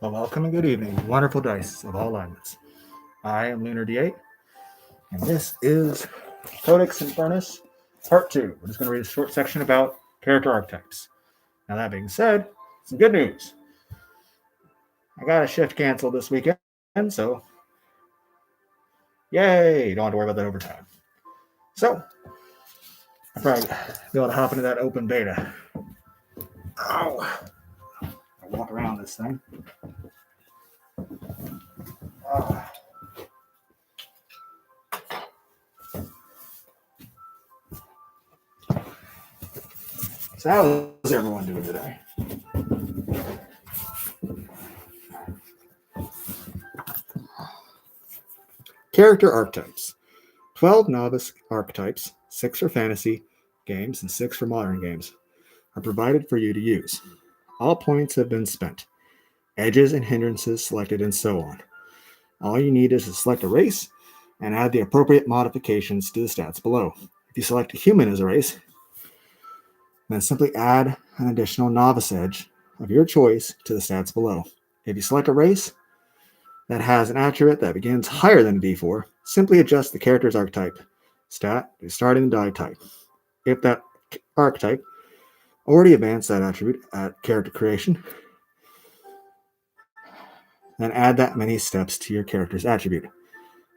Well, welcome and good evening, wonderful dice of all alignments. I am Lunar D8, and this is Codex Infernus Part 2. We're just going to read a short section about character archetypes. Now, that being said, some good news. I got a shift canceled this weekend, so yay! Don't have to worry about that overtime. So, I'll probably be able to hop into that open beta. Ow! I'll walk around this thing. So how is everyone doing today? Character archetypes. 12 novice archetypes, 6 for fantasy games and 6 for modern games, are provided for you to use. All points have been spent, edges and hindrances selected, and so on. All you need is to select a race and add the appropriate modifications to the stats below. If you select a human as a race, then simply add an additional novice edge of your choice to the stats below. If you select a race that has an attribute that begins higher than a d4, simply adjust the character's archetype stat to starting die type. If that archetype already advanced that attribute at character creation, then add that many steps to your character's attribute.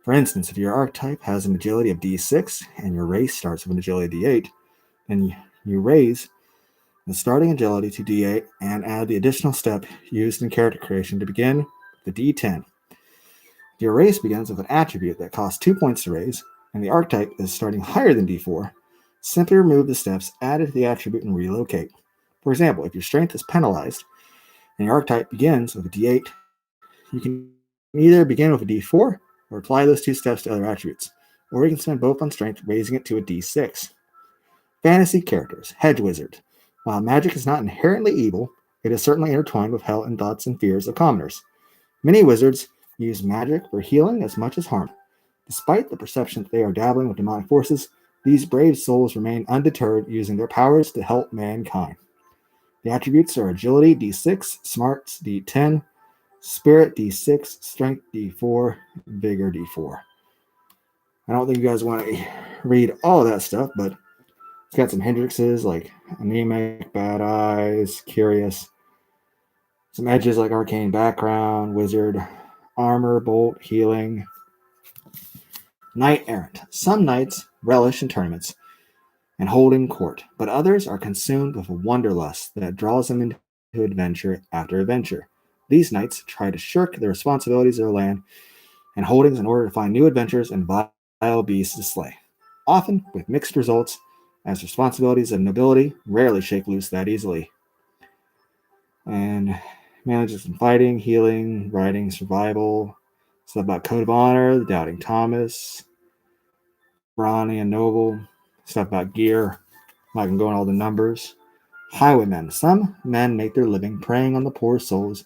For instance, if your archetype has an agility of d6 and your race starts with an agility of d8, then you raise the starting agility to d8 and add the additional step used in character creation to begin with the d10. If your race begins with an attribute that costs 2 points to raise, and the archetype is starting higher than d4, simply remove the steps added to the attribute and relocate. For example, if your strength is penalized and your archetype begins with a d8, you can either begin with a d4 or apply those 2 steps to other attributes, or you can spend both on strength, raising it to a d6. Fantasy characters. Hedge Wizard. While magic is not inherently evil, it is certainly intertwined with hell and thoughts and fears of commoners. Many wizards use magic for healing as much as harm. Despite the perception that they are dabbling with demonic forces, these brave souls remain undeterred, using their powers to help mankind. The attributes are agility d6, smarts d10, spirit d6, strength d4, vigor d4. I don't think you guys want to read all of that stuff, but it's got some hindrances like anemic, bad eyes, curious, some edges like arcane background, wizard, armor, bolt, healing. Knight errant. Some knights relish in tournaments and holding court, but others are consumed with a wanderlust that draws them into adventure after adventure. These knights try to shirk the responsibilities of their land and holdings in order to find new adventures and vile beasts to slay, often with mixed results, as responsibilities of nobility rarely shake loose that easily. And manages in fighting, healing, writing, survival, stuff about Code of Honor, the Doubting Thomas, Brawny and Noble, stuff about gear. I'm not going to go on all the numbers. Highwaymen. Some men make their living preying on the poor souls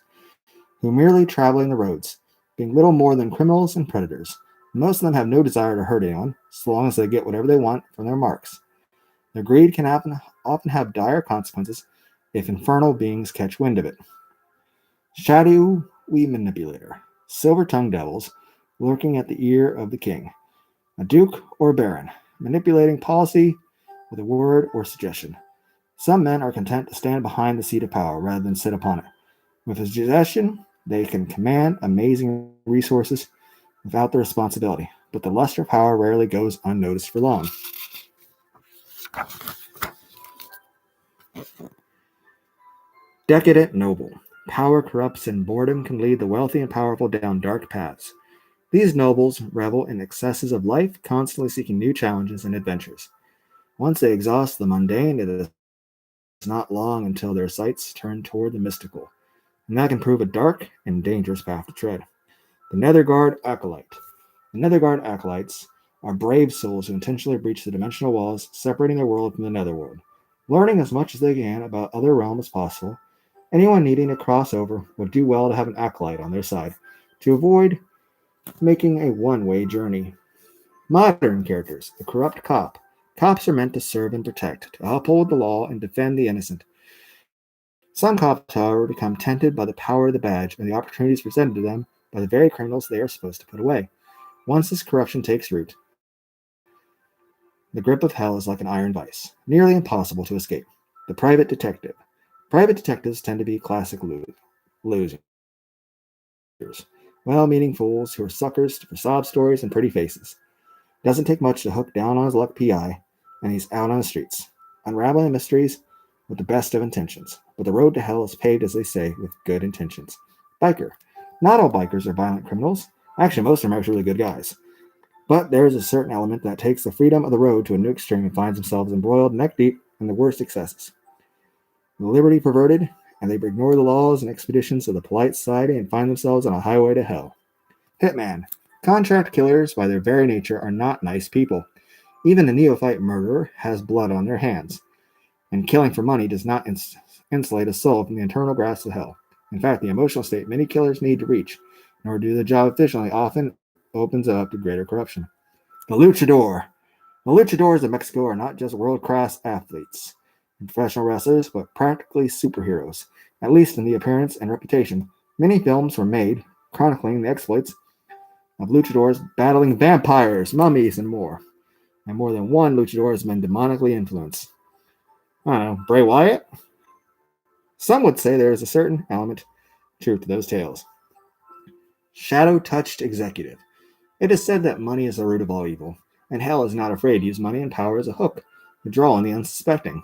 who are merely traveling the roads, being little more than criminals and predators. Most of them have no desire to hurt anyone, so long as they get whatever they want from their marks. Their greed can often have dire consequences if infernal beings catch wind of it. Shadowy manipulator. Silver-tongued devils lurking at the ear of the king. A duke or baron, manipulating policy with a word or suggestion. Some men are content to stand behind the seat of power rather than sit upon it. With a suggestion, they can command amazing resources without the responsibility, but the luster of power rarely goes unnoticed for long. Decadent noble. Power corrupts and boredom can lead the wealthy and powerful down dark paths. These nobles revel in excesses of life, constantly seeking new challenges and adventures. Once they exhaust the mundane, it is not long until their sights turn toward the mystical, and that can prove a dark and dangerous path to tread. The Netherguard Acolyte. The Netherguard Acolytes are brave souls who intentionally breach the dimensional walls, separating their world from the netherworld. Learning as much as they can about other realms as possible, anyone needing to cross over would do well to have an acolyte on their side to avoid making a one-way journey. Modern characters. The corrupt cop. Cops are meant to serve and protect, to uphold the law and defend the innocent. Some cops, however, become tempted by the power of the badge and the opportunities presented to them by the very criminals they are supposed to put away. Once this corruption takes root, the grip of hell is like an iron vice, nearly impossible to escape. The private detective. Private detectives tend to be classic losers. Well-meaning fools who are suckers for sob stories and pretty faces. Doesn't take much to hook down on his luck PI, and he's out on the streets, unraveling mysteries with the best of intentions. But the road to hell is paved, as they say, with good intentions. Biker. Not all bikers are violent criminals. Actually, most of them are actually really good guys. But there is a certain element that takes the freedom of the road to a new extreme and finds themselves embroiled neck deep in the worst excesses. The liberty perverted, and they ignore the laws and expeditions of the polite society and find themselves on a highway to hell. Hitman. Contract killers, by their very nature, are not nice people. Even a neophyte murderer has blood on their hands, and killing for money does not insulate a soul from the eternal grasp of hell. In fact, the emotional state many killers need to reach in order to do the job efficiently often opens up to greater corruption. The luchador. The luchadors of Mexico are not just world-class athletes and professional wrestlers, but practically superheroes, at least in the appearance and reputation. Many films were made chronicling the exploits of luchadors battling vampires, mummies, and more. And more than one luchador has been demonically influenced. I don't know, Bray Wyatt? Some would say there is a certain element of truth to those tales. Shadow-touched executive. It is said that money is the root of all evil, and hell is not afraid to use money and power as a hook to draw in the unsuspecting.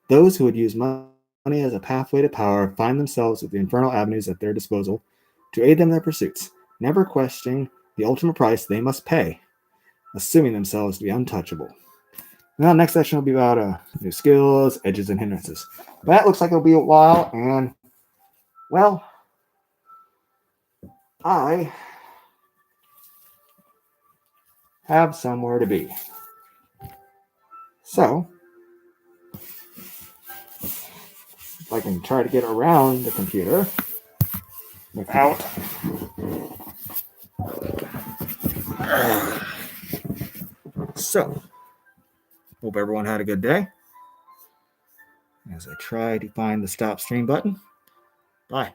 Those who would use money as a pathway to power find themselves with the infernal avenues at their disposal to aid them in their pursuits, never questioning the ultimate price they must pay, assuming themselves to be untouchable. Now, next session will be about new skills, edges, and hindrances. That looks like it'll be a while, and, well, I have somewhere to be. So, if I can try to get around the computer without so hope everyone had a good day as I try to find the stop stream button. Bye.